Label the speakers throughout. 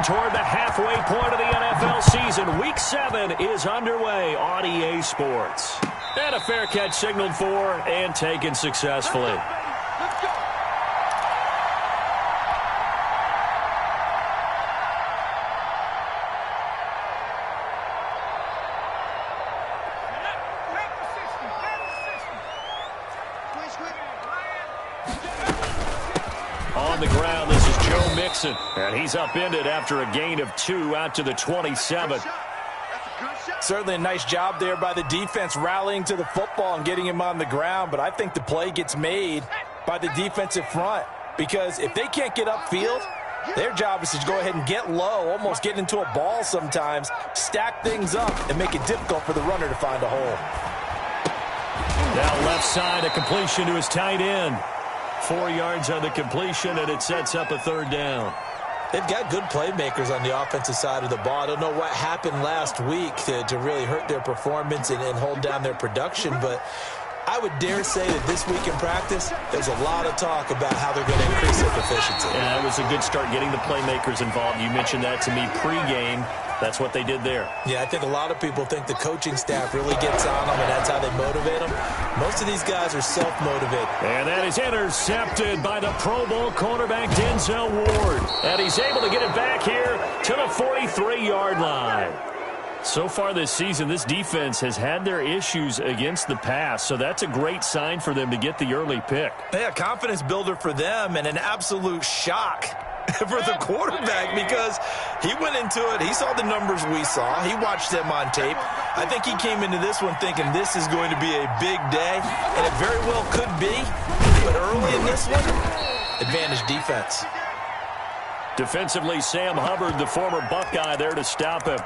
Speaker 1: Marching toward the halfway point of the NFL season. Week 7 is underway on EA Sports. And a fair catch signaled for and taken successfully. On the ground, this is Joe Mixon. And he's upended after a gain of 2 out to the 27.
Speaker 2: Certainly a nice job there by the defense rallying to the football and getting him on the ground. But I think the play gets made by the defensive front. Because if they can't get upfield, their job is to go ahead and get low, almost get into a ball sometimes, stack things up, and make it difficult for the runner to find a hole.
Speaker 1: Now left side, a completion to his tight end. 4 yards on the completion, and it sets up a third down.
Speaker 2: They've got good playmakers on the offensive side of the ball. I don't know what happened last week to really hurt their performance and hold down their production, but I would dare say that this week in practice, there's a lot of talk about how they're going to increase their proficiency.
Speaker 1: Yeah, it was a good start getting the playmakers involved. You mentioned that to me pregame. That's what they did there.
Speaker 2: Yeah, I think a lot of people think the coaching staff really gets on them, and that's how they motivate them. Most of these guys are self-motivated.
Speaker 1: And that is intercepted by the Pro Bowl cornerback Denzel Ward. And he's able to get it back here to the 43-yard line. So far this season, this defense has had their issues against the pass, so that's a great sign for them to get the early pick.
Speaker 2: Yeah, confidence builder for them and an absolute shock for the quarterback because he went into it. He saw the numbers we saw. He watched them on tape. I think he came into this one thinking this is going to be a big day, and it very well could be. But early in this one, advantage defense.
Speaker 1: Defensively, Sam Hubbard, the former Buckeye, there to stop him.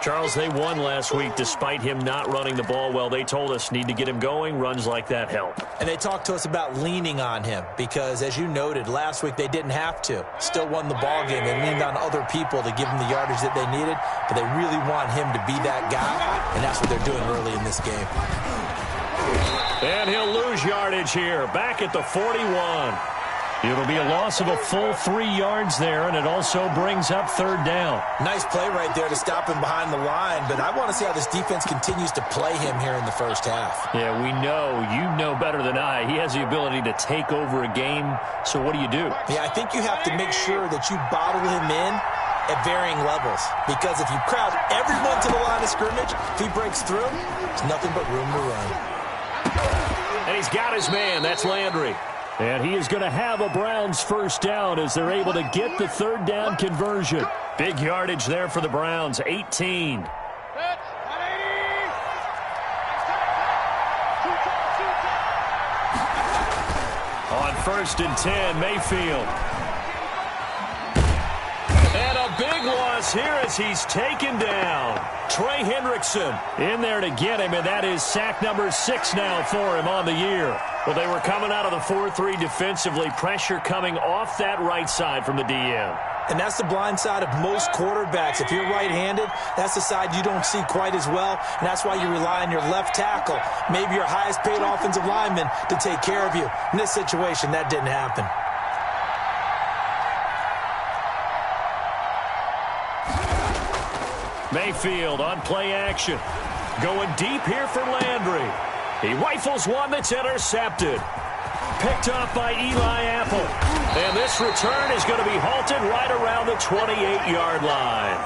Speaker 1: Charles, they won last week despite him not running the ball well. They told us need to get him going. Runs like that help.
Speaker 2: And they talked to us about leaning on him because, as you noted, last week they didn't have to. Still won the ball game. They leaned on other people to give them the yardage that they needed, but they really want him to be that guy, and that's what they're doing early in this game.
Speaker 1: And he'll lose yardage here. Back at the 41. It'll be a loss of a full 3 yards there, and it also brings up third down.
Speaker 2: Nice play right there to stop him behind the line, but I want to see how this defense continues to play him here in the first half.
Speaker 1: Yeah, we know. You know better than I. He has the ability to take over a game, so what do?
Speaker 2: Yeah, I think you have to make sure that you bottle him in at varying levels, because if you crowd everyone to the line of scrimmage, if he breaks through, there's nothing but room to run.
Speaker 1: And he's got his man. That's Landry. And he is going to have a Browns first down as they're able to get the third down conversion. Big yardage there for the Browns, 18. On 1st and 10, Mayfield. And a big loss here as he's taken down. Trey Hendrickson in there to get him, and that is sack number 6 now for him on the year. Well, they were coming out of the 4-3 defensively. Pressure coming off that right side from the DM.
Speaker 2: And that's the blind side of most quarterbacks. If you're right-handed, that's the side you don't see quite as well. And that's why you rely on your left tackle, maybe your highest-paid offensive lineman, to take care of you. In this situation, that didn't happen.
Speaker 1: Mayfield on play action. Going deep here for Landry. He rifles one that's intercepted. Picked off by Eli Apple. And this return is going to be halted right around the 28-yard line.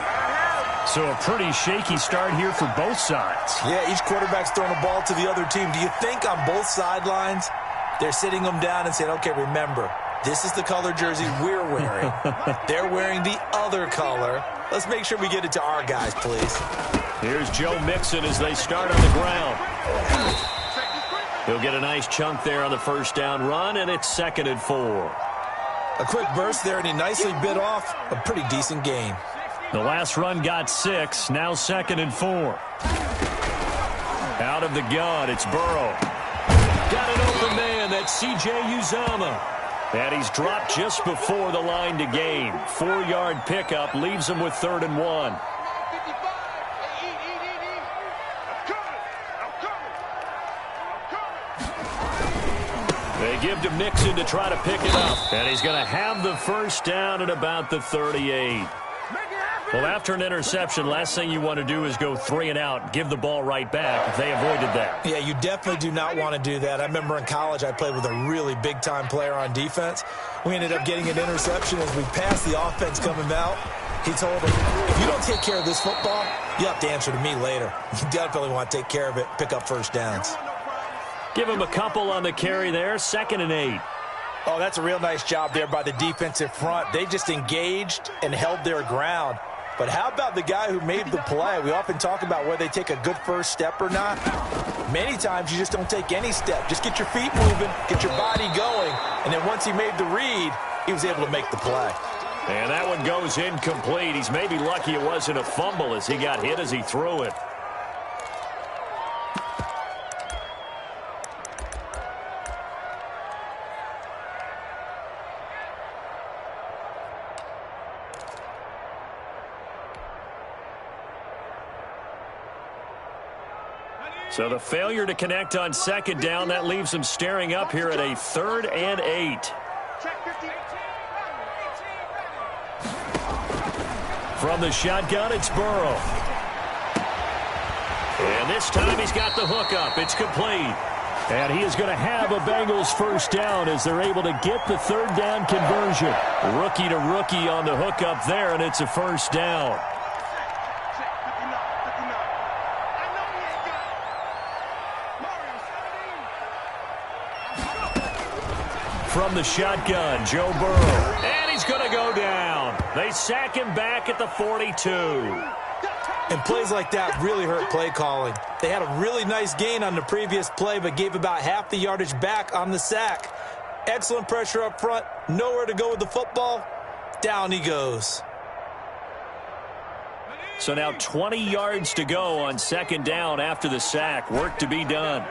Speaker 1: So a pretty shaky start here for both sides.
Speaker 2: Yeah, each quarterback's throwing a ball to the other team. Do you think on both sidelines they're sitting them down and saying, okay, remember, this is the color jersey we're wearing. They're wearing the other color. Let's make sure we get it to our guys, please.
Speaker 1: Here's Joe Mixon as they start on the ground. He'll get a nice chunk there on the first down run, and it's 2nd and 4.
Speaker 2: A quick burst there, and he nicely bit off a pretty decent gain.
Speaker 1: The last run got 6, now 2nd and 4. Out of the gun, it's Burrow. Got an open man, that's C.J. Uzomah. And he's dropped just before the line to gain. 4-yard pickup leaves him with 3rd and 1. They give to Mixon to try to pick it up. And he's going to have the first down at about the 38. Well, after an interception, last thing you want to do is go 3 and out, give the ball right back. They avoided that.
Speaker 2: Yeah, you definitely do not want to do that. I remember in college I played with a really big-time player on defense. We ended up getting an interception as we passed the offense coming out. He told him, if you don't take care of this football, you have to answer to me later. You definitely want to take care of it, pick up first downs.
Speaker 1: Give him a couple on the carry there, 2nd and 8.
Speaker 2: Oh, that's a real nice job there by the defensive front. They just engaged and held their ground. But how about the guy who made the play? We often talk about whether they take a good first step or not. Many times you just don't take any step. Just get your feet moving, get your body going, and then once he made the read, he was able to make the play.
Speaker 1: And that one goes incomplete. He's maybe lucky it wasn't a fumble as he got hit as he threw it. So the failure to connect on 2nd down, that leaves them staring up here at a 3rd and 8. From the shotgun, it's Burrow. And this time he's got the hook up. It's complete. And he is going to have a Bengals first down as they're able to get the 3rd down conversion. Rookie to rookie on the hook up there, and it's a first down. From the shotgun, Joe Burrow. And he's going to go down. They sack him back at the 42.
Speaker 2: And plays like that really hurt play calling. They had a really nice gain on the previous play, but gave about half the yardage back on the sack. Excellent pressure up front. Nowhere to go with the football. Down he goes.
Speaker 1: So now 20 yards to go on 2nd down after the sack. Work to be done.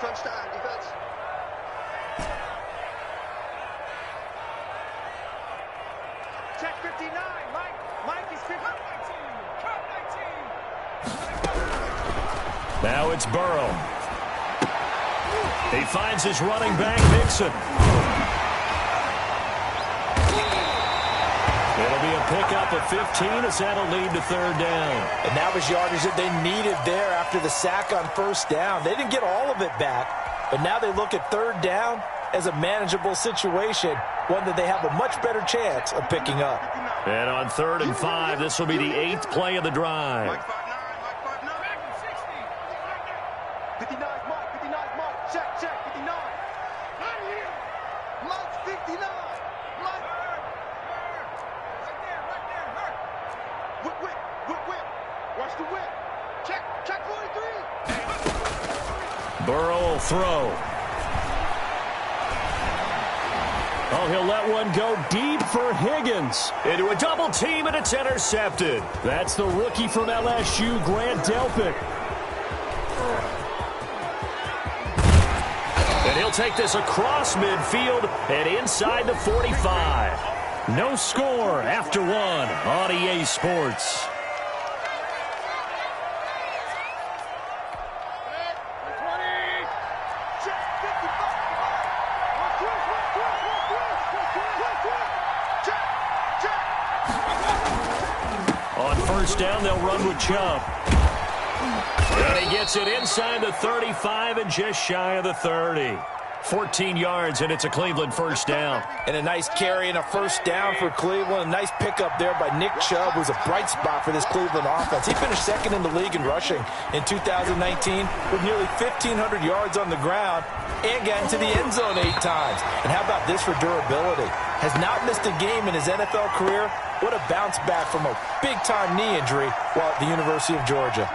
Speaker 3: Touchdown, defense. Check 59. Mike is 19.
Speaker 1: Now it's Burrow. He finds his running back, Mixon. It'll be a pickup of 15 as that'll lead to 3rd down.
Speaker 2: And that was yardage that they needed there after the sack on 1st down. They didn't get all of it back, but now they look at 3rd down as a manageable situation, one that they have a much better chance of picking up.
Speaker 1: And on 3rd and 5, this will be the 8th play of the drive.
Speaker 3: Mike 59. 59, Mike. 59, Mike. Check. 59. Mike 59. Mike. Whip. Watch the whip. Check 43.
Speaker 1: Burrow will throw. Oh, he'll let one go deep for Higgins. Into a double team, and it's intercepted. That's the rookie from LSU, Grant Delpit. And he'll take this across midfield and inside the 45. No score after 1 on EA Sports. On 1st down, they'll run with Chubb. And he gets it inside the 35 and just shy of the 30. 14 yards, and it's a Cleveland first down.
Speaker 2: And a nice carry and a first down for Cleveland. A nice pickup there by Nick Chubb, who's a bright spot for this Cleveland offense. He finished 2nd in the league in rushing in 2019 with nearly 1,500 yards on the ground and got into the end zone 8 times. And how about this for durability? Has not missed a game in his NFL career. What a bounce back from a big-time knee injury while at the University of Georgia.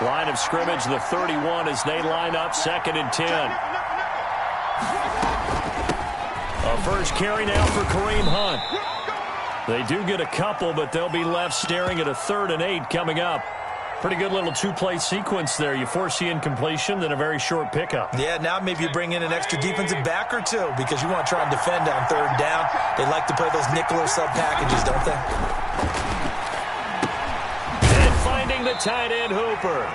Speaker 1: Line of scrimmage, the 31 as they line up 2nd and 10. A first carry now for Kareem Hunt. They do get a couple, but they'll be left staring at a 3rd and 8 coming up. Pretty good little 2-play sequence there. You force the incompletion, then a very short pickup.
Speaker 2: Yeah, now maybe you bring in an extra defensive back or two because you want to try and defend on 3rd down. They like to play those nickel or sub packages, don't they?
Speaker 1: And finding the tight end, Hooper.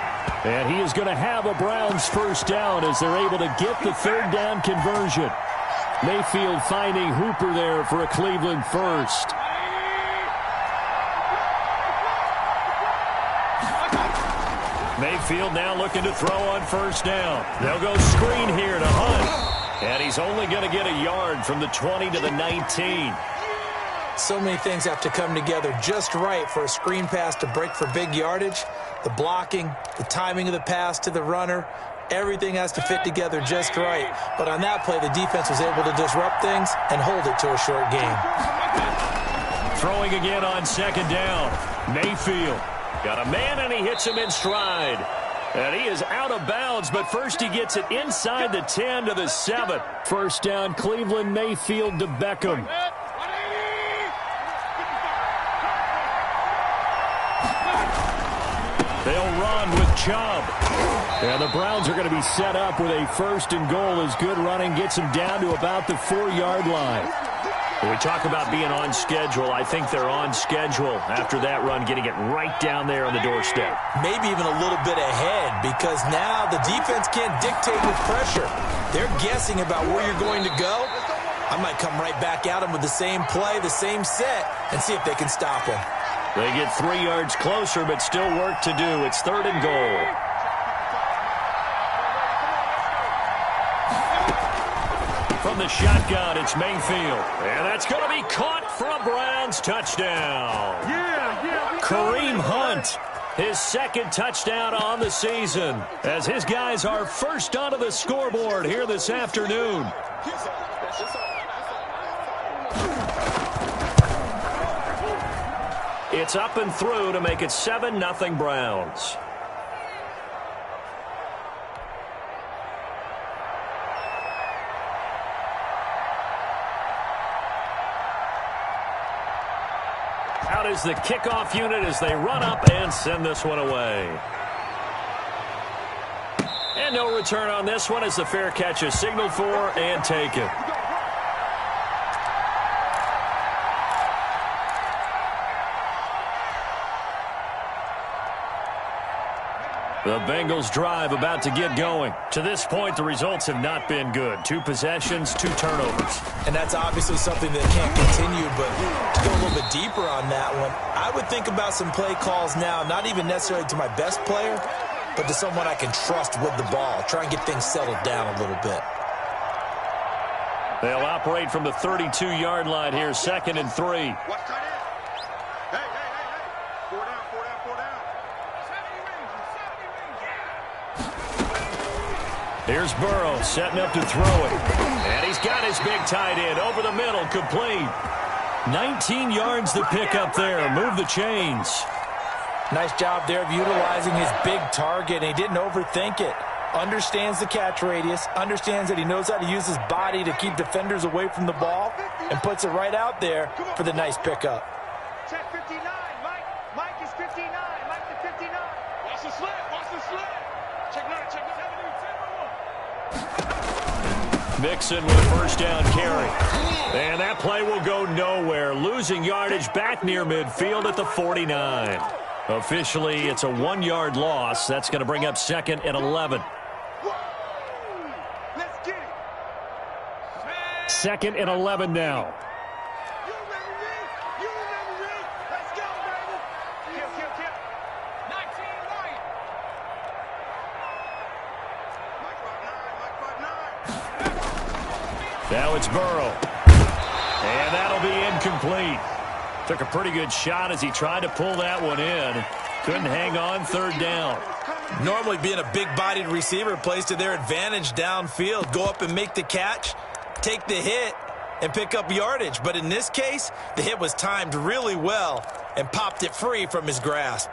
Speaker 1: And he is going to have a Browns first down as they're able to get the 3rd down conversion. Mayfield finding Hooper there for a Cleveland first. Mayfield now looking to throw on first down. They'll go screen here to Hunt. And he's only going to get a yard from the 20 to the 19.
Speaker 2: So many things have to come together just right for a screen pass to break for big yardage. The blocking, the timing of the pass to the runner, everything has to fit together just right. But on that play, the defense was able to disrupt things and hold it to a short game.
Speaker 1: Throwing again on second down. Mayfield got a man, and he hits him in stride. And he is out of bounds, but first he gets it inside the 10 to the 7. First down, Cleveland. Mayfield to Beckham. They'll run with Chubb. And the Browns are going to be set up with a first and goal as good running gets them down to about the 4-yard line. When we talk about being on schedule, I think they're on schedule after that run, getting it right down there on the doorstep.
Speaker 2: Maybe even a little bit ahead, because now the defense can't dictate with pressure. They're guessing about where you're going to go. I might come right back at them with the same play, the same set, and see if they can stop them.
Speaker 1: They get 3 yards closer, but still work to do. It's third and goal. From the shotgun, it's Mayfield. And that's going to be caught for a Browns touchdown. Kareem Hunt, his second touchdown on the season, as his guys are first onto the scoreboard here this afternoon. It's up and through to make it 7-0 Browns. Out is the kickoff unit as they run up and send this one away. And no return on this one as the fair catch is signaled for and taken. The Bengals drive about to get going. To this point, the results have not been good. 2 possessions, 2 turnovers.
Speaker 2: And that's obviously something that can't continue, but to go a little bit deeper on that one, I would think about some play calls now, not even necessarily to my best player, but to someone I can trust with the ball. Try and get things settled down a little bit.
Speaker 1: They'll operate from the 32-yard line here, 2nd and 3. Here's Burrow setting up to throw it. And he's got his big tight end over the middle, complete. 19 yards to pick up there. Move the chains.
Speaker 2: Nice job there of utilizing his big target. He didn't overthink it. Understands the catch radius. Understands that he knows how to use his body to keep defenders away from the ball. And puts it right out there for the nice pickup.
Speaker 3: Check 59, Mike. Mike is 59. Mike to 59. Watch the slant. Watch the slant. Check 9. Check 9.
Speaker 1: Mixon with a first down carry. And that play will go nowhere. Losing yardage back near midfield at the 49. Officially, it's a 1-yard loss. That's going to bring up 2nd and 11.
Speaker 3: Let's get it.
Speaker 1: 2nd and 11 now.
Speaker 3: You remember me? You remember me? Let's go, baby. Kill. 19 right. Mike 5'9".
Speaker 1: Now it's Burrow. And that'll be incomplete. Took a pretty good shot as he tried to pull that one in. Couldn't hang on, 3rd down.
Speaker 2: Normally being a big-bodied receiver plays to their advantage downfield. Go up and make the catch, take the hit, and pick up yardage. But in this case, the hit was timed really well and popped it free from his grasp.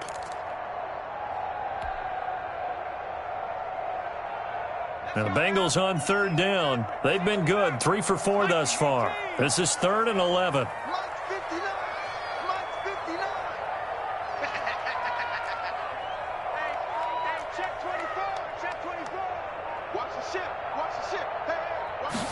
Speaker 1: Now the Bengals on 3rd down. They've been good, 3 for 4 thus far. This is 3rd and 11.
Speaker 3: Mike's 59. Mike's 59. Hey, check 24. Check 24. Watch the ship. Watch the ship. Hey, watch the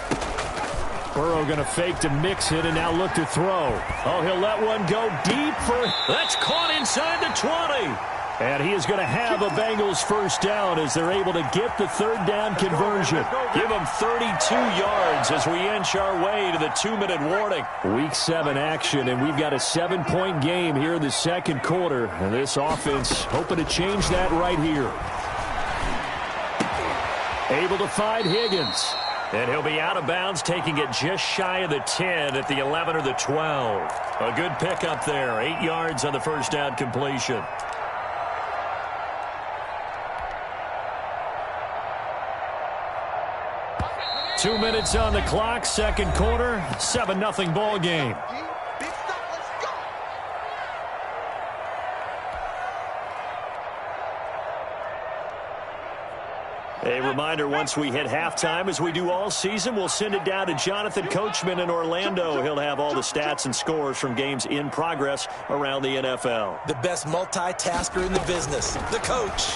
Speaker 3: ship.
Speaker 1: Burrow going to fake to mix it and now look to throw. Oh, he'll let one go deep for... That's caught inside the 20. And he is going to have a Bengals first down as they're able to get the third down conversion. Give them 32 yards as we inch our way to the 2-minute warning. Week 7 action, and we've got a 7-point game here in the second quarter. And this offense hoping to change that right here. Able to find Higgins. And he'll be out of bounds, taking it just shy of the 10 at the 11 or the 12. A good pickup there. 8 yards on the first down completion. Two minutes on the clock, second quarter, 7-0 ball game. A reminder, once we hit halftime, as we do all season, we'll send it down to Jonathan Coachman in Orlando. He'll have all the stats and scores from games in progress around the NFL.
Speaker 2: The best multitasker in the business, the coach.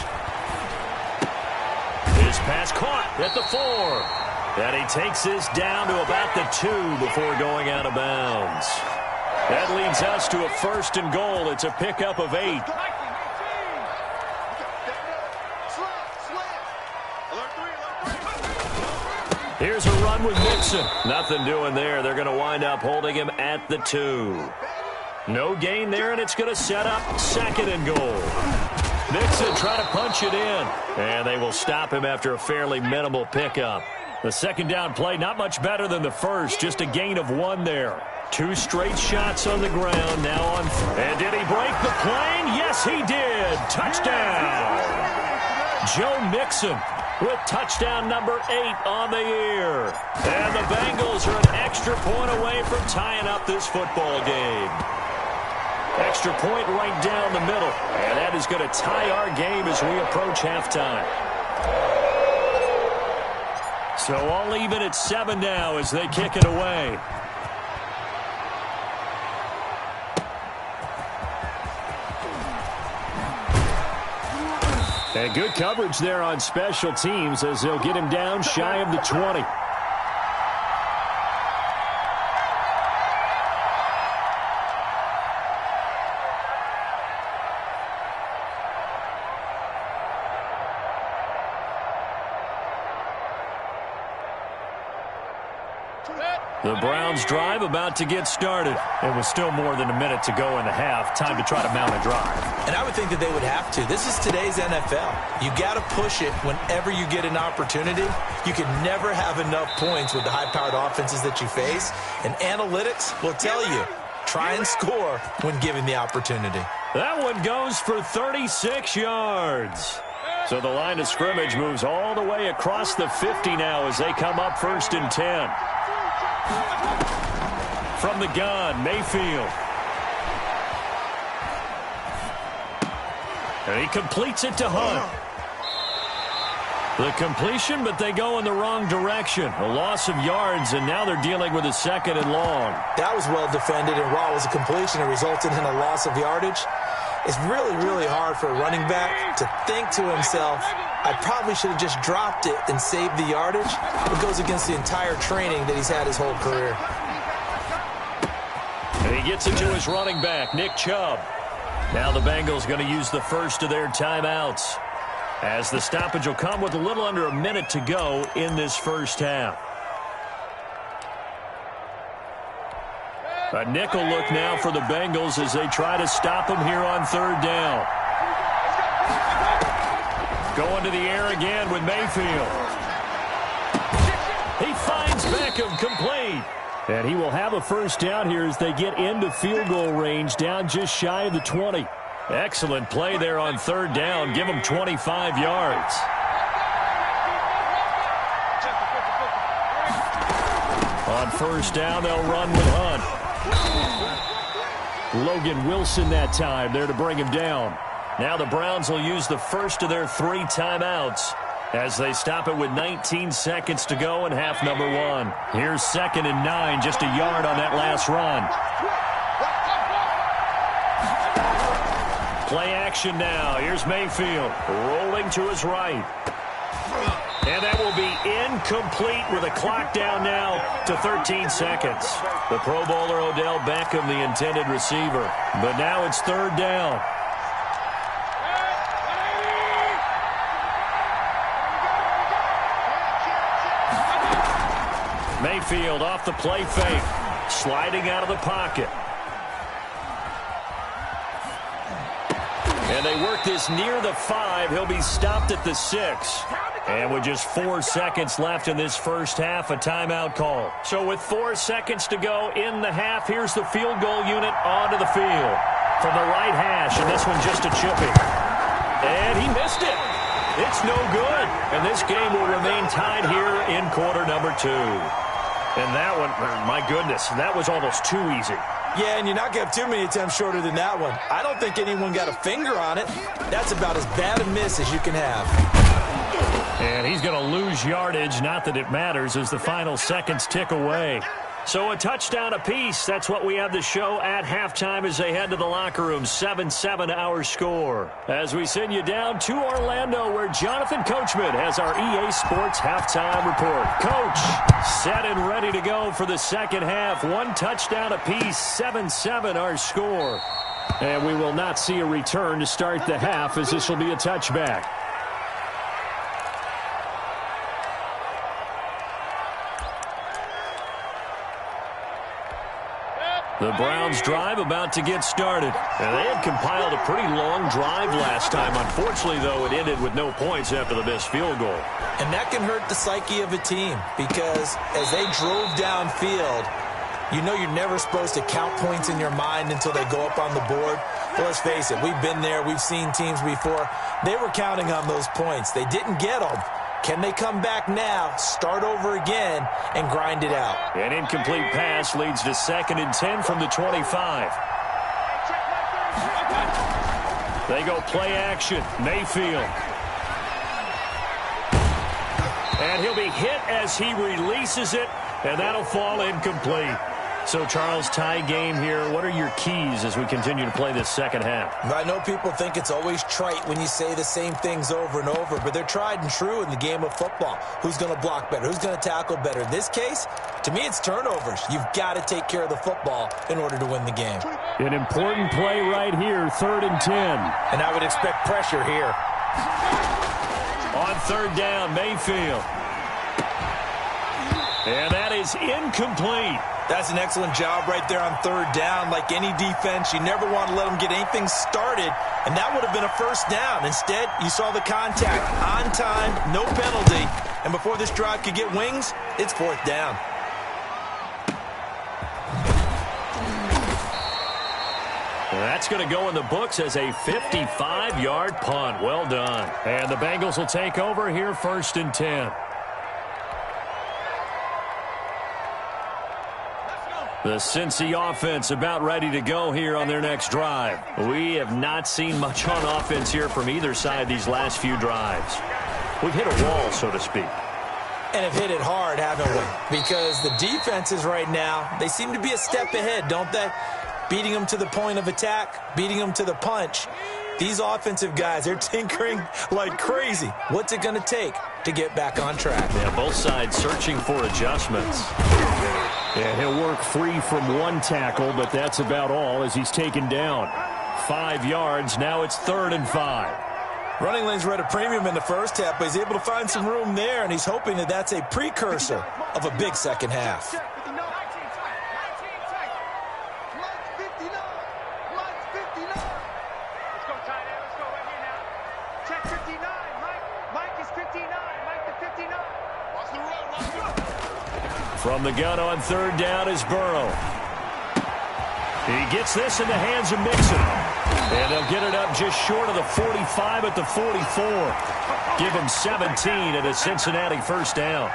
Speaker 1: His pass caught at the 4. And he takes this down to about the 2 before going out of bounds. That leads us to a 1st and goal. It's a pickup of 8. Here's a run with Mixon. Nothing doing there. They're going to wind up holding him at the 2. No gain there, and it's going to set up 2nd and goal. Mixon trying to punch it in. And they will stop him after a fairly minimal pickup. The second down play, not much better than the first, just a gain of 1 there. 2 straight shots on the ground, now on. And did he break the plane? Yes, he did. Touchdown. Joe Mixon with touchdown number 8 on the year. And the Bengals are an extra point away from tying up this football game. Extra point right down the middle. And that is going to tie our game as we approach halftime. So all even at 7 now as they kick it away. And good coverage there on special teams as they'll get him down shy of the 20. The Browns drive about to get started. It was still more than a minute to go in the half. Time to try to mount a drive.
Speaker 2: And I would think that they would have to. This is today's NFL. You got to push it whenever you get an opportunity. You can never have enough points with the high-powered offenses that you face. And analytics will tell you, try and score when given the opportunity.
Speaker 1: That one goes for 36 yards. So the line of scrimmage moves all the way across the 50 now as they come up 1st and 10. From the gun, Mayfield. And he completes it to Hunt. The completion, but they go in the wrong direction. A loss of yards, and now they're dealing with a 2nd and long.
Speaker 2: That was well defended, and while it was a completion, it resulted in a loss of yardage. It's really, really hard for a running back to think to himself, I probably should have just dropped it and saved the yardage. It goes against the entire training that he's had his whole career.
Speaker 1: And he gets it to his running back, Nick Chubb. Now the Bengals going to use the first of their timeouts, as the stoppage will come with a little under a minute to go in this first half. A nickel look now for the Bengals as they try to stop him here on 3rd down. Going to the air again with Mayfield. He finds Beckham complete. And he will have a first down here as they get into field goal range, down just shy of the 20. Excellent play there on 3rd down. Give him 25 yards. On 1st down, they'll run with Hunt. Logan Wilson that time there to bring him down. Now the Browns will use the first of their 3 timeouts as they stop it with 19 seconds to go in half number 1. Here's 2nd and 9, just a yard on that last run. Play action now. Here's Mayfield rolling to his right. And that will be incomplete with a clock down now to 13 seconds. The Pro Bowler Odell Beckham, the intended receiver. But now it's 3rd down. Mayfield off the play fake. Sliding out of the pocket. And they work this near the 5. He'll be stopped at the 6. And with just 4 seconds left in this first half, a timeout call. So with 4 seconds to go in the half, here's the field goal unit onto the field. From the right hash, and this one just a chipping. And he missed it. It's no good. And this game will remain tied here in quarter number 2. And that one, my goodness, that was almost too easy.
Speaker 2: Yeah, and you're not going to have too many attempts shorter than that one. I don't think anyone got a finger on it. That's about as bad a miss as you can have.
Speaker 1: And he's going to lose yardage, not that it matters, as the final seconds tick away. So a touchdown apiece. That's what we have to show at halftime as they head to the locker room. 7-7 our score. As we send you down to Orlando, where Jonathan Coachman has our EA Sports halftime report. Coach, set and ready to go for the second half. 1 touchdown apiece. 7-7 our score. And we will not see a return to start the half, as this will be a touchback. The Browns drive about to get started. And they had compiled a pretty long drive last time. Unfortunately, though, it ended with no points after the missed field goal.
Speaker 2: And that can hurt the psyche of a team, because as they drove downfield, you know you're never supposed to count points in your mind until they go up on the board. But let's face it, we've been there. We've seen teams before. They were counting on those points. They didn't get them. Can they come back now, start over again, and grind it out?
Speaker 1: An incomplete pass leads to 2nd and 10 from the 25. They go play action. Mayfield. And he'll be hit as he releases it, and that'll fall incomplete. So, Charles, tie game here. What are your keys as we continue to play this second half?
Speaker 2: I know people think it's always trite when you say the same things over and over, but they're tried and true in the game of football. Who's going to block better? Who's going to tackle better? In this case, to me, it's turnovers. You've got to take care of the football in order to win the game.
Speaker 1: An important play right here, 3rd and 10.
Speaker 2: And I would expect pressure here.
Speaker 1: On 3rd down, Mayfield. And that is incomplete.
Speaker 2: That's an excellent job right there on 3rd down. Like any defense, you never want to let them get anything started, and that would have been a 1st down. Instead, you saw the contact on time, no penalty, and before this drive could get wings, it's 4th down.
Speaker 1: That's going to go in the books as a 55-yard punt. Well done. And the Bengals will take over here, 1st and 10. The Cincy offense about ready to go here on their next drive. We have not seen much on offense here from either side these last few drives. We've hit a wall, so to speak.
Speaker 2: And have hit it hard, haven't we? Because the defenses right now, they seem to be a step ahead, don't they? Beating them to the point of attack, beating them to the punch. These offensive guys, they're tinkering like crazy. What's it going to take to get back on track?
Speaker 1: Yeah, both sides searching for adjustments. And he'll work free from 1 tackle, but that's about all as he's taken down. 5 yards. Now it's 3rd and 5.
Speaker 2: Running lanes were at a premium in the first half, but he's able to find some room there, and he's hoping that that's a precursor of a big second half.
Speaker 1: From the gun on 3rd down is Burrow. He gets this in the hands of Mixon. And they'll get it up just short of the 45 at the 44. Give him 17 and a Cincinnati 1st down.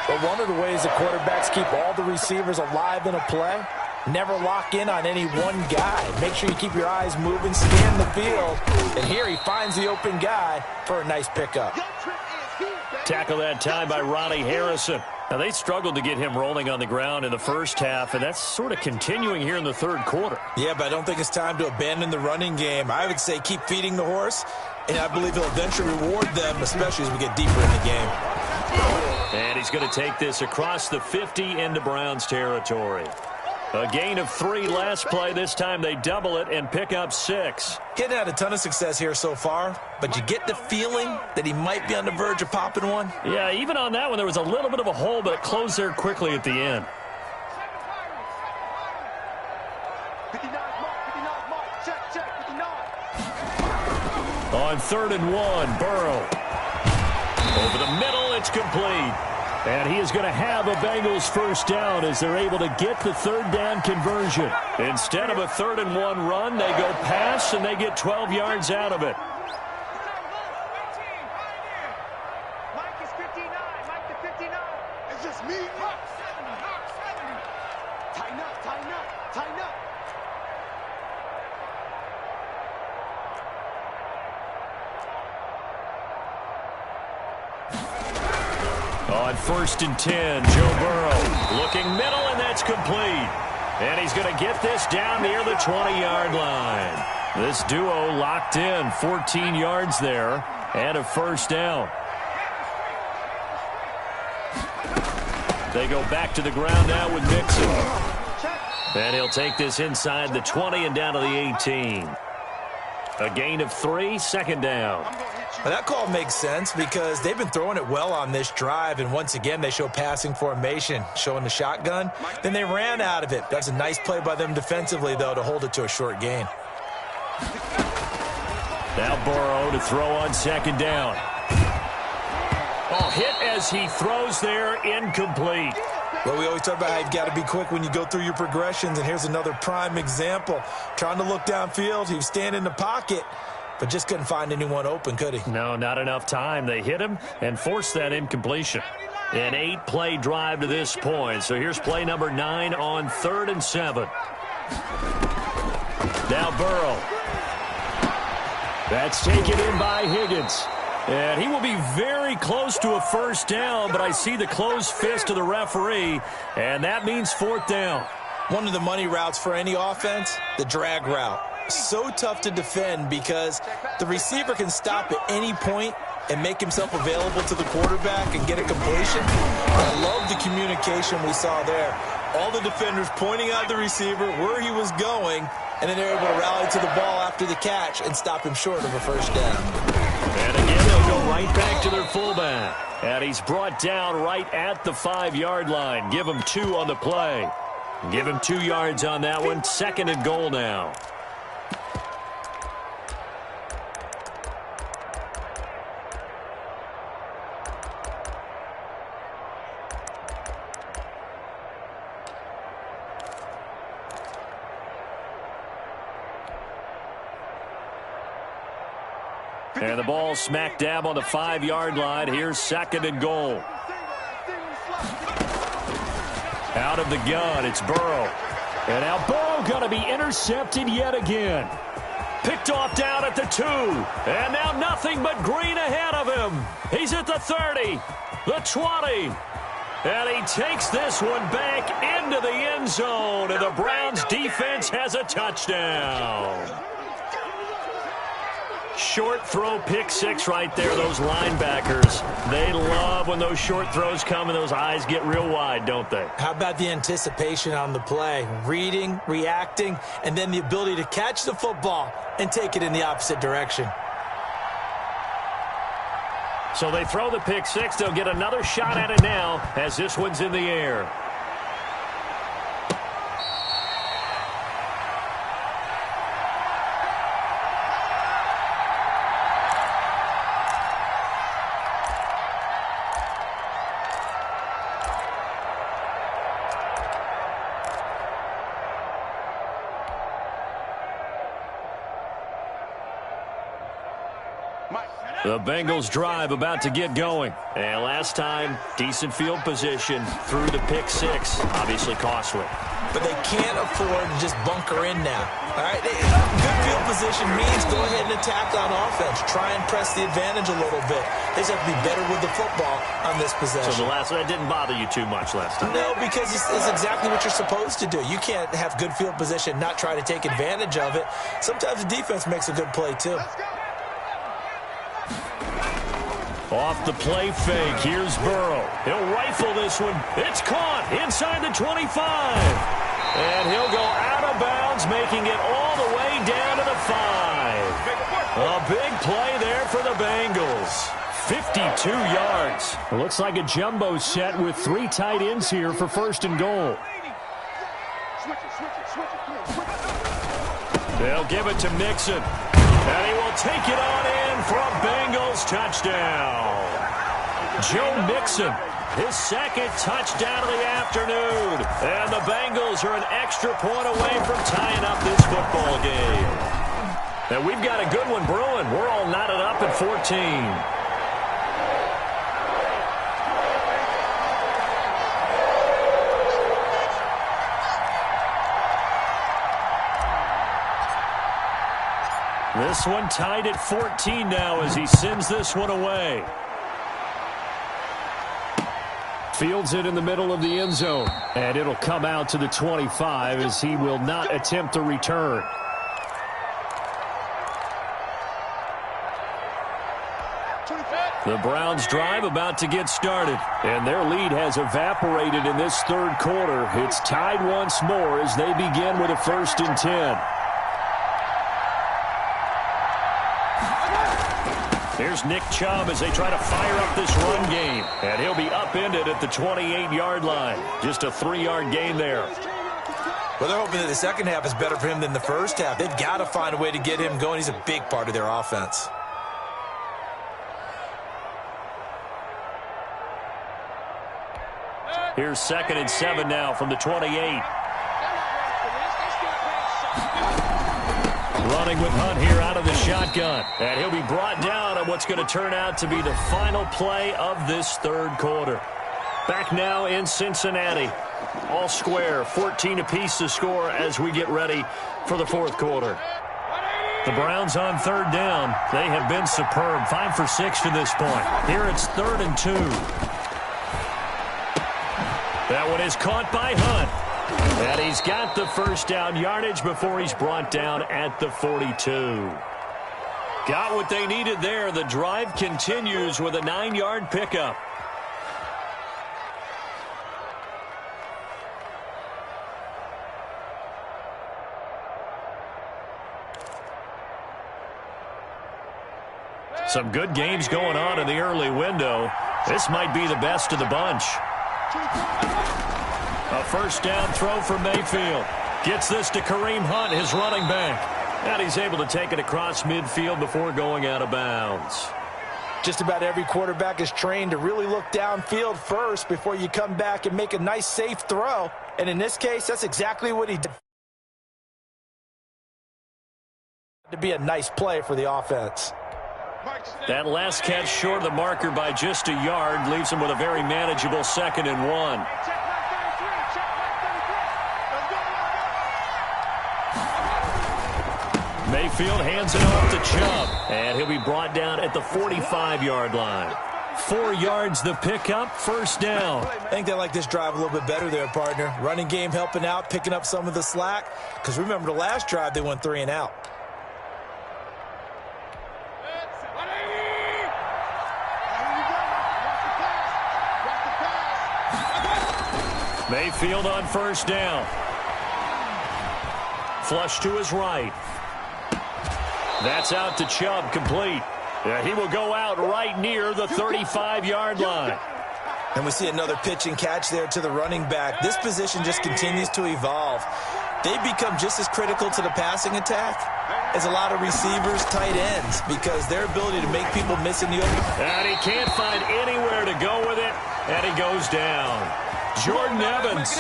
Speaker 2: But one of the ways that quarterbacks keep all the receivers alive in a play, never lock in on any one guy. Make sure you keep your eyes moving, scan the field. And here he finds the open guy for a nice pickup.
Speaker 1: Tackle that time by Ronnie Harrison. Now, they struggled to get him rolling on the ground in the first half, and that's sort of continuing here in the 3rd quarter.
Speaker 2: Yeah, but I don't think it's time to abandon the running game. I would say keep feeding the horse, and I believe he'll eventually reward them, especially as we get deeper in the game.
Speaker 1: And he's going to take this across the 50 into Browns territory. A gain of 3 last play. This time they double it and pick up 6.
Speaker 2: Getting had a ton of success here so far, but you get the feeling that he might be on the verge of popping one.
Speaker 1: Yeah, even on that one, there was a little bit of a hole, but it closed there quickly at the end.
Speaker 3: 59 mark, check, 59.
Speaker 1: On 3rd and 1, Burrow. Over the middle, it's complete. And he is going to have a Bengals first down as they're able to get the 3rd down conversion. Instead of a 3rd and 1 run, they go pass, and they get 12 yards out of it.
Speaker 3: Mike is 59, Mike the 59. It's just me. Tighten up, tighten up, tighten up.
Speaker 1: On 1st and 10, Joe Burrow looking middle, and that's complete. And he's going to get this down near the 20-yard line. This duo locked in, 14 yards there, and a first down. They go back to the ground now with Mixon. And he'll take this inside the 20 and down to the 18. A gain of 3, 2nd down.
Speaker 2: Well, that call makes sense because they've been throwing it well on this drive, and once again they show passing formation, showing the shotgun. Then they ran out of it. That's a nice play by them defensively, though, to hold it to a short gain.
Speaker 1: Now Burrow to throw on 2nd down. Oh, hit as he throws there, incomplete.
Speaker 2: Well, we always talk about how you've got to be quick when you go through your progressions, and here's another prime example. Trying to look downfield, he was standing in the pocket, but just couldn't find anyone open, could he?
Speaker 1: No, not enough time. They hit him and forced that incompletion. An 8-play drive to this point. So here's play number 9 on 3rd and 7. Now Burrow. That's taken in by Higgins. And he will be very close to a first down, but I see the closed fist of the referee, and that means 4th down.
Speaker 2: One of the money routes for any offense, the drag route. So tough to defend because the receiver can stop at any point and make himself available to the quarterback and get a completion. I love the communication we saw there. All the defenders pointing out the receiver, where he was going, and then they're able to rally to the ball after the catch and stop him short of a first down.
Speaker 1: And again, they'll go right back to their fullback. And he's brought down right at the 5-yard line. Give him 2 on the play. Give him 2 yards on that one. 2nd and goal now. And the ball smack dab on the 5-yard line. Here's 2nd and goal. Out of the gun, it's Burrow. And now Burrow going to be intercepted yet again. Picked off down at the 2. And now nothing but green ahead of him. He's at the 30, the 20. And he takes this one back into the end zone. And the Browns defense has a touchdown. Short throw, pick 6 right there. Those linebackers, they love when those short throws come and those eyes get real wide, don't they?
Speaker 2: How about the anticipation on the play? Reading, reacting, and then the ability to catch the football and take it in the opposite direction.
Speaker 1: So they throw the pick 6. They'll get another shot at it now as this one's in the air. The Bengals drive about to get going. And last time, decent field position through the pick 6. Obviously costly.
Speaker 2: But they can't afford to just bunker in now. All right, good field position means go ahead and attack on offense. Try and press the advantage a little bit. They just have to be better with the football on this possession.
Speaker 1: So the last one, that didn't bother you too much last time?
Speaker 2: No, because it's exactly what you're supposed to do. You can't have good field position, not try to take advantage of it. Sometimes the defense makes a good play, too.
Speaker 1: Off the play fake, here's Burrow. He'll rifle this one. It's caught inside the 25. And he'll go out of bounds, making it all the way down to the 5. A big play there for the Bengals. 52 yards. It looks like a jumbo set with 3 tight ends here for first and goal. They'll give it to Mixon. And he will take it on in for a Bengals touchdown. Joe Mixon, his second touchdown of the afternoon. And the Bengals are an extra point away from tying up this football game. And we've got a good one brewing. We're all knotted up at 14. This one tied at 14 now as he sends this one away. Fields it in the middle of the end zone. And it'll come out to the 25 as he will not attempt a return. The Browns drive about to get started. And their lead has evaporated in this third quarter. It's tied once more as they begin with a 1st and 10. Here's Nick Chubb as they try to fire up this run game. And he'll be upended at the 28-yard line. Just a 3-yard gain there.
Speaker 2: Well, they're hoping that the second half is better for him than the first half. They've got to find a way to get him going. He's a big part of their offense.
Speaker 1: Here's 2nd and 7 now from the 28. Running with Hunt here out of the shotgun. And he'll be brought down on what's going to turn out to be the final play of this third quarter. Back now in Cincinnati. All square, 14 apiece to score as we get ready for the fourth quarter. The Browns on 3rd down. They have been superb. 5 for 6 to this point. Here it's 3rd and 2. That one is caught by Hunt. And he's got the first down yardage before he's brought down at the 42. Got what they needed there. The drive continues with a 9-yard pickup. Some good games going on in the early window. This might be the best of the bunch. A first down throw for Mayfield. Gets this to Kareem Hunt, his running back. And he's able to take it across midfield before going out of bounds.
Speaker 2: Just about every quarterback is trained to really look downfield first before you come back and make a nice, safe throw. And in this case, that's exactly what he did. To be a nice play for the offense.
Speaker 1: That last catch short of the marker by just a yard leaves him with a very manageable 2nd and 1. Mayfield hands it off to Chubb, and he'll be brought down at the 45-yard line. 4 yards the pickup, first down.
Speaker 2: I think they like this drive a little bit better there, partner. Running game helping out, picking up some of the slack. Because remember, the last drive they went 3 and out.
Speaker 1: Mayfield on first down. Flush to his right. That's out to Chubb, complete. He will go out right near the 35-yard line.
Speaker 2: And we see another pitch and catch there to the running back. This position just continues to evolve. They become just as critical to the passing attack as a lot of receivers, tight ends, because their ability to make people miss in the open.
Speaker 1: And he can't find anywhere to go with it, and he goes down. Jordan Evans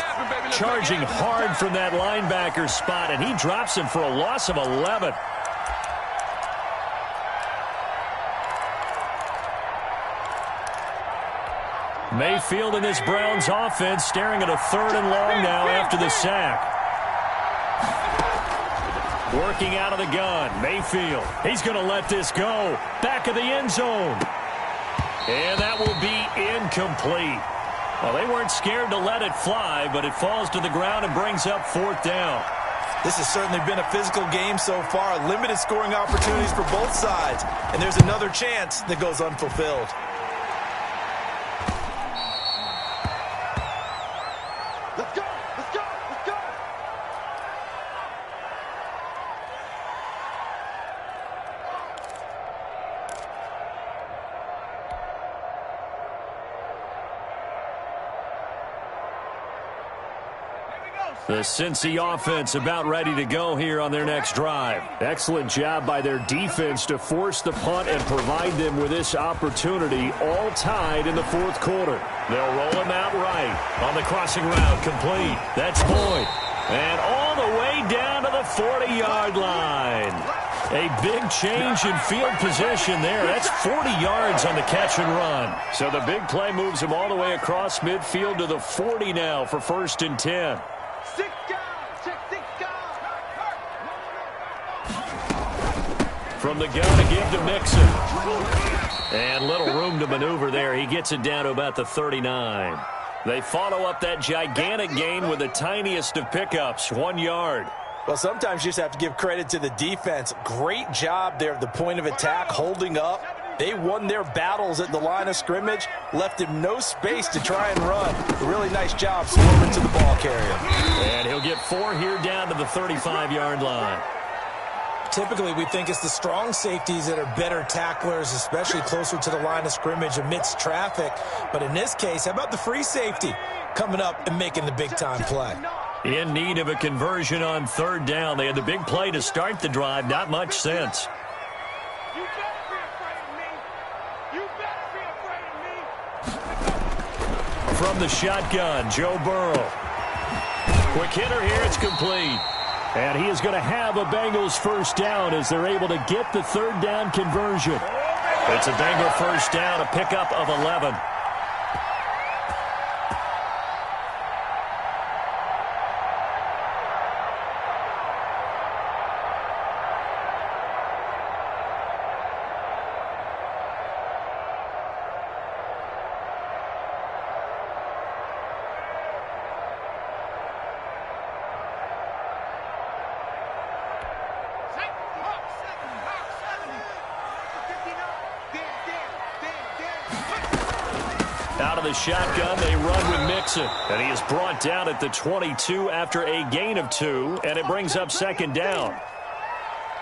Speaker 1: charging hard from that linebacker spot, and he drops him for a loss of 11. Mayfield and this Browns offense staring at a 3rd and long now after the sack. Working out of the gun, Mayfield. He's going to let this go. Back of the end zone. And that will be incomplete. Well, they weren't scared to let it fly, but it falls to the ground and brings up 4th down.
Speaker 2: This has certainly been a physical game so far. Limited scoring opportunities for both sides. And there's another chance that goes unfulfilled.
Speaker 1: The Cincy offense about ready to go here on their next drive. Excellent job by their defense to force the punt and provide them with this opportunity, all tied in the fourth quarter. They'll roll him out right on the crossing route, complete. That's Boyd. And all the way down to the 40-yard line. A big change in field position there. That's 40 yards on the catch and run. So the big play moves him all the way across midfield to the 40 now for 1st and 10. From the gun to give to Mixon. And little room to maneuver there. He gets it down to about the 39. They follow up that gigantic gain with the tiniest of pickups, 1 yard.
Speaker 2: Well, sometimes you just have to give credit to the defense. Great job there at the point of attack, holding up. They won their battles at the line of scrimmage, left him no space to try and run. A really nice job swarming to the ball carrier.
Speaker 1: And he'll get 4 here down to the 35-yard line.
Speaker 4: Typically, we think it's the strong safeties that are better tacklers, especially closer to the line of scrimmage amidst traffic. But in this case, how about the free safety coming up and making the big-time play?
Speaker 1: In need of a conversion on 3rd down. They had the big play to start the drive. Not much sense.
Speaker 3: You better be afraid of me. You better be afraid of me.
Speaker 1: From the shotgun, Joe Burrow. Quick hitter here. It's complete. And he is going to have a Bengals 1st down as they're able to get the 3rd down conversion. It's a Bengal 1st down, a pickup of 11. Out of the shotgun, they run with Mixon. And he is brought down at the 22 after a gain of 2, and it brings up 2nd down.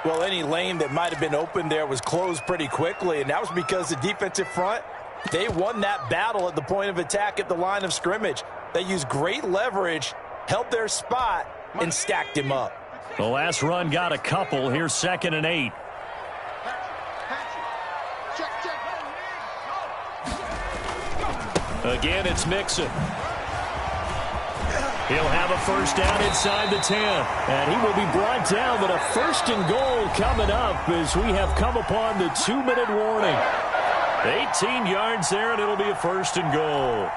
Speaker 2: Well, any lane that might have been open there was closed pretty quickly, and that was because the defensive front, they won that battle at the point of attack at the line of scrimmage. They used great leverage, held their spot, and stacked him up.
Speaker 1: The last run got a couple. Here's 2nd and 8. Again, it's Mixon. He'll have a 1st down inside the 10. And he will be brought down, but a 1st and goal coming up as we have come upon the 2-minute warning. 18 yards there, and it'll be a 1st and goal.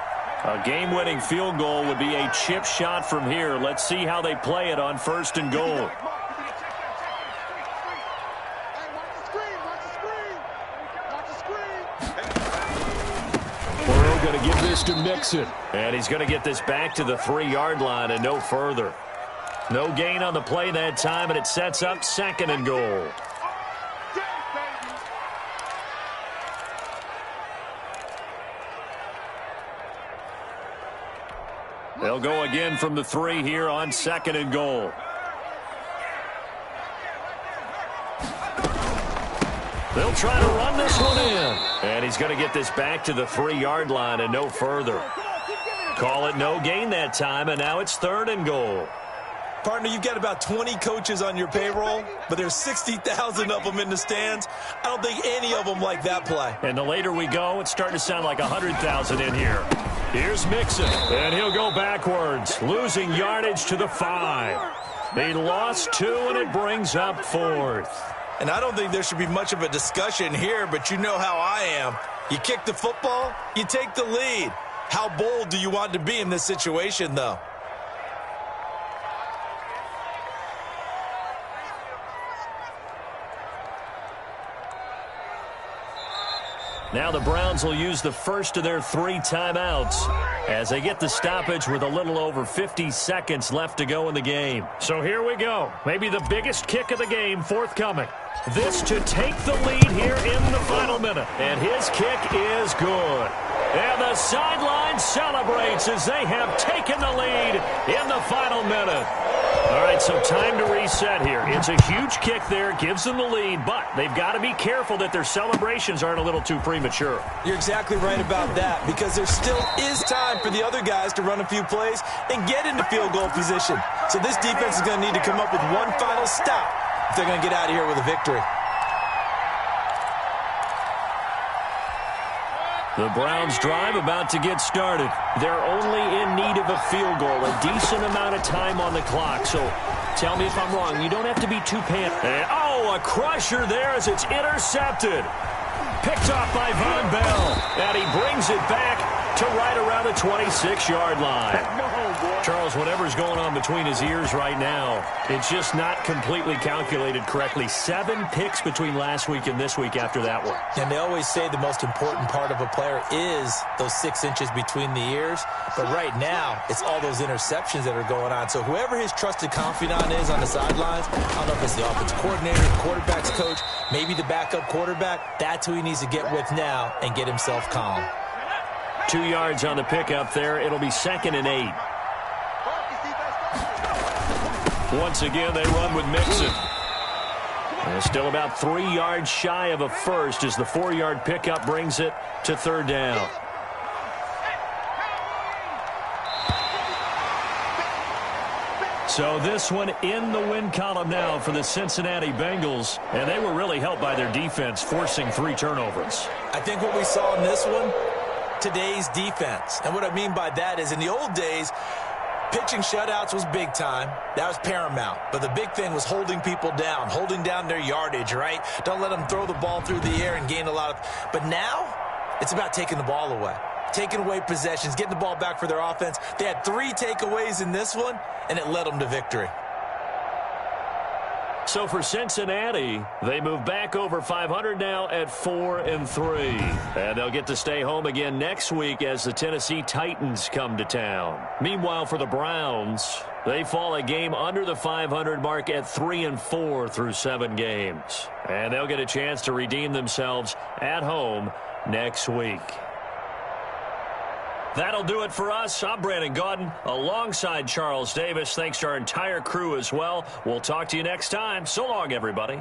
Speaker 1: A game-winning field goal would be a chip shot from here. Let's see how they play it on 1st and goal. Going to give this to Mixon. And he's going to get this back to the 3-yard line and no further. No gain on the play that time, and it sets up 2nd and goal. They'll go again from the 3 here on 2nd and goal. They'll try to run this one in. And he's going to get this back to the 3-yard line and no further. Call it no gain that time, and now it's 3rd and goal.
Speaker 4: Partner, you've got about 20 coaches on your payroll, but there's 60,000 of them in the stands. I don't think any of them like that play.
Speaker 1: And the later we go, it's starting to sound like 100,000 in here. Here's Mixon, and he'll go backwards, losing yardage to the 5. They lost 2, and it brings up 4th.
Speaker 4: And I don't think there should be much of a discussion here, but you know how I am. You kick the football, you take the lead. How bold do you want to be in this situation, though?
Speaker 1: Now the Browns will use the first of their 3 timeouts as they get the stoppage with a little over 50 seconds left to go in the game. So here we go. Maybe the biggest kick of the game forthcoming. This to take the lead here in the final minute. And his kick is good. And the sideline celebrates as they have taken the lead in the final minute. All right, so time to reset here. It's a huge kick there, gives them the lead, but they've got to be careful that their celebrations aren't a little too premature.
Speaker 4: You're exactly right about that, because there still is time for the other guys to run a few plays and get into field goal position. So this defense is going to need to come up with one final stop if they're going to get out of here with a victory.
Speaker 1: The Browns drive about to get started. They're only in need of a field goal, a decent amount of time on the clock. So tell me if I'm wrong. You don't have to be too panicked. Oh, a crusher there as it's intercepted. Picked off by Von Bell. And he brings it back to right around the 26-yard line. Charles, whatever's going on between his ears right now, it's just not completely calculated correctly. 7 picks between last week and this week after that one.
Speaker 4: And they always say the most important part of a player is those 6 inches between the ears. But right now, it's all those interceptions that are going on. So whoever his trusted confidant is on the sidelines, I don't know if it's the offense coordinator, the quarterback's coach, maybe the backup quarterback, that's who he needs to get with now and get himself calm.
Speaker 1: 2 yards on the pickup there. It'll be 2nd and 8. Once again, they run with Mixon. And still about 3 yards shy of a first as the 4-yard pickup brings it to 3rd down. So this one in the win column now for the Cincinnati Bengals. And they were really helped by their defense, forcing 3 turnovers.
Speaker 4: I think what we saw in this one, today's defense. And what I mean by that is in the old days, pitching shutouts was big time. That was paramount. But the big thing was holding people down, holding down their yardage, right? Don't let them throw the ball through the air and gain a lot of... But now, it's about taking the ball away. Taking away possessions, getting the ball back for their offense. They had 3 takeaways in this one, and it led them to victory.
Speaker 1: So for Cincinnati, they move back over 500 now at 4-3. And they'll get to stay home again next week as the Tennessee Titans come to town. Meanwhile, for the Browns, they fall a game under the 500 mark at 3-4 through 7 games. And they'll get a chance to redeem themselves at home next week. That'll do it for us. I'm Brandon Gaudin alongside Charles Davis. Thanks to our entire crew as well. We'll talk to you next time. So long, everybody.